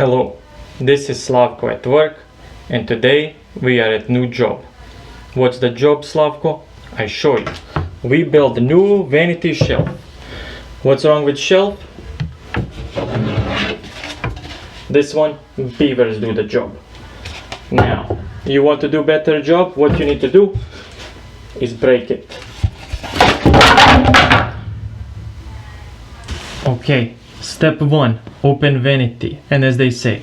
Hello, this is Slavko at work, and today we are at new job. What's the job, Slavko? I show you. We built a new vanity shelf. What's wrong with shelf? This one, beavers do the job. Now, you want to do better job? What you need to do is break it. Okay, step 1, open vanity, and as they say,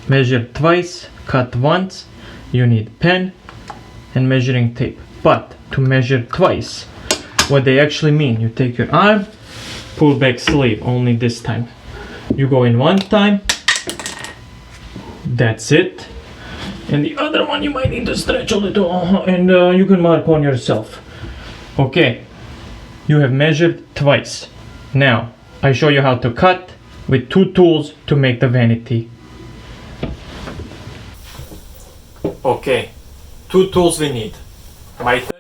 measure twice, cut once. You need pen and measuring tape. But to measure twice, what they actually mean, you take your arm, pull back sleeve, only this time. You go in one time, that's it. And the other one you might need to stretch a little, and you can mark on yourself. Okay, you have measured twice. Now, I show you how to cut with two tools to make the vanity. Okay, two tools we need. Miter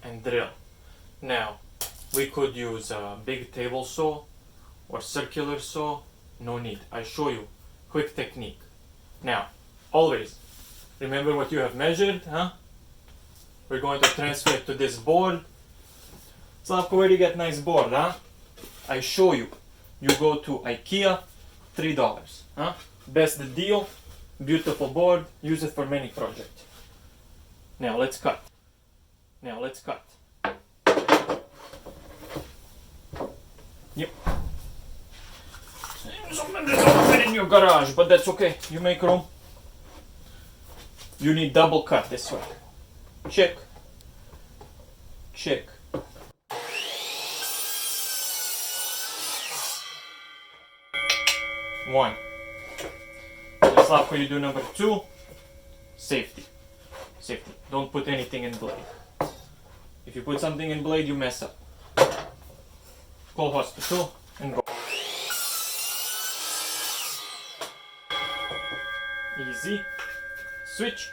and drill. Now, we could use a big table saw or circular saw. No need. I show you quick technique. Now, always remember what you have measured, huh? We're going to transfer it to this board. Slavko, where do you get nice board, huh? I show you. You go to IKEA, $3, huh? Best deal, beautiful board, use it for many projects. Now let's cut. Yep. Sometimes it's open in your garage, but that's okay. You make room. You need double cut this way. Check. One. Slavko, you do number 2. Safety. Don't put anything in blade. If you put something in blade, you mess up. Call hospital and go. Easy. Switch.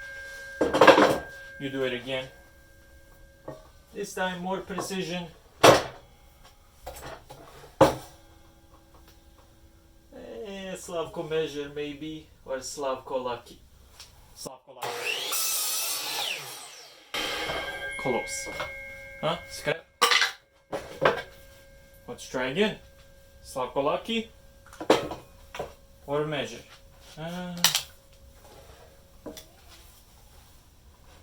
You do it again. This time more precision. Slavko measure maybe, or Slavko lucky. Close. Huh? Scrap. Let's try again. Slavko lucky or measure.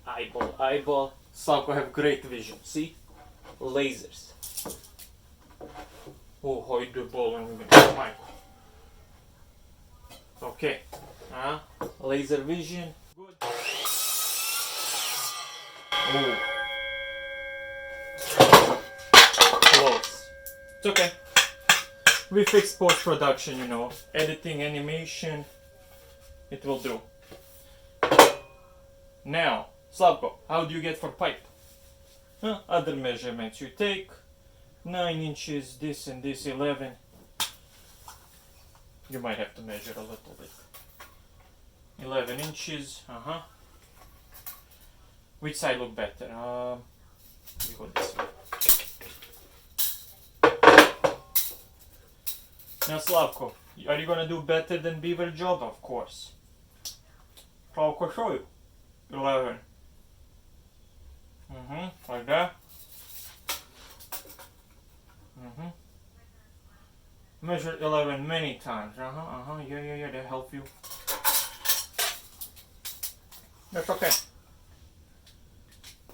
Eyeball. Slavko have great vision. See? Lasers. Oh, how the ball and Michael. Okay. Laser vision. Good. Oh. Close. It's okay. We fix post-production, you know. Editing, animation. It will do. Now, Slavko, how do you get for pipe? Other measurements you take. 9 inches, this and this, 11. You might have to measure a little bit. 11 inches, Which side look better? We go this way. Now Slavko, are you gonna do better than beaver job? Of course. Slavko, show you. 11. Like that. Measure 11 many times. Yeah, that help you. That's okay.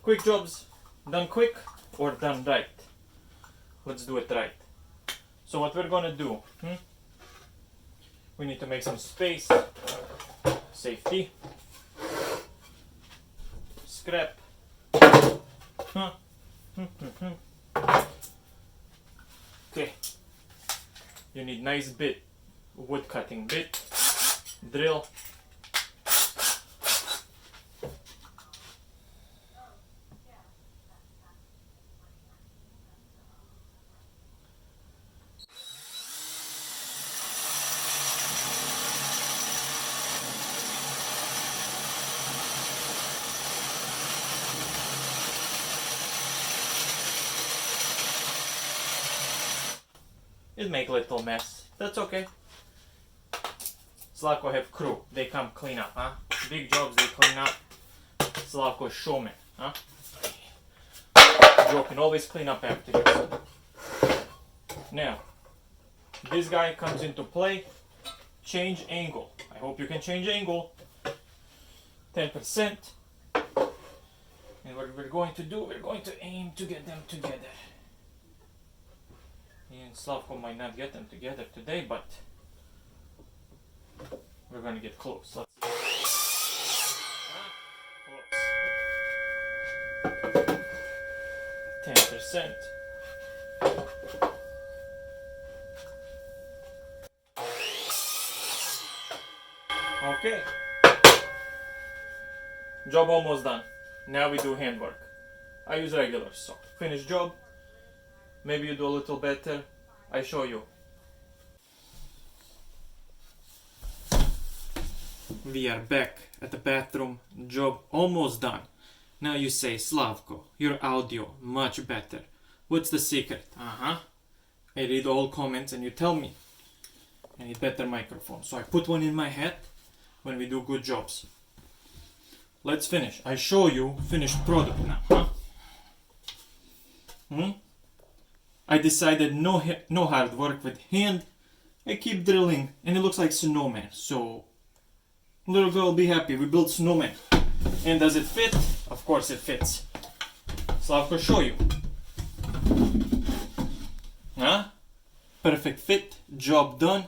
Quick jobs, done quick or done right. Let's do it right. So what we're gonna do? We need to make some space. Safety. Scrap. Okay. You need nice bit, wood cutting bit, drill. It make a little mess. That's okay. Slavko have crew. They come clean up, huh? Big jobs, they clean up. Slavko showman, huh? Joe can always clean up after you. Now, this guy comes into play. Change angle. I hope you can change angle. 10%. And what we're going to do, we're going to aim to get them together. And Slavko might not get them together today, but we're going to get close. Let's close. 10%. Okay. Job almost done. Now we do handwork. I use regular saw. Finish job. Maybe you do a little better. I show you. We are back at the bathroom. Job almost done. Now you say, Slavko, your audio much better. What's the secret? I read all comments and you tell me. I need better microphone. So I put one in my head when we do good jobs. Let's finish. I show you finished product now. I decided no hard work with hand. I keep drilling and it looks like snowman. So little girl be happy. We built snowman. And does it fit? Of course it fits. Slavko, show you. Perfect fit. Job done.